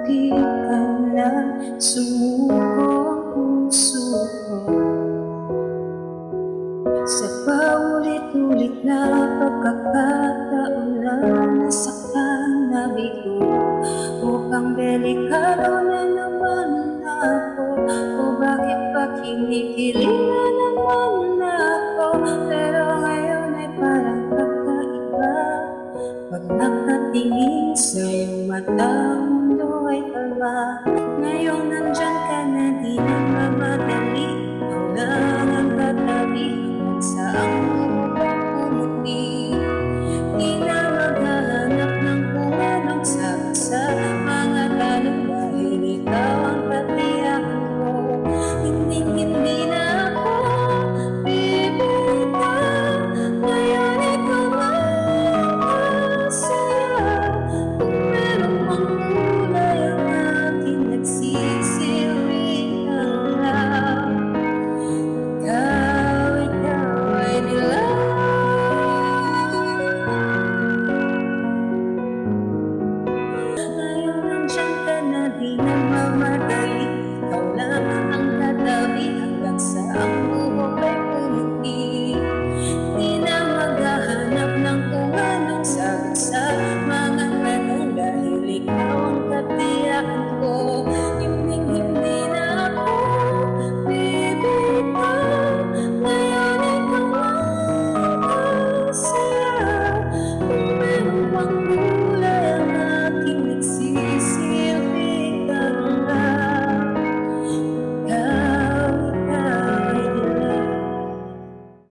di ka lang sumuko ang puso ko. Sa paulit-ulit na pagkakataon na nasaktan na bigo, mukhang delikado na naman ako. O bakit pa kinikilig na naman ako? Pero ngayon ay parang kakaiba. Pag nakatingin sa iyong mata, ang mundo ay kalma. Ngayon nandyan ka na, di na mamadali. Ikaw lang ang katabi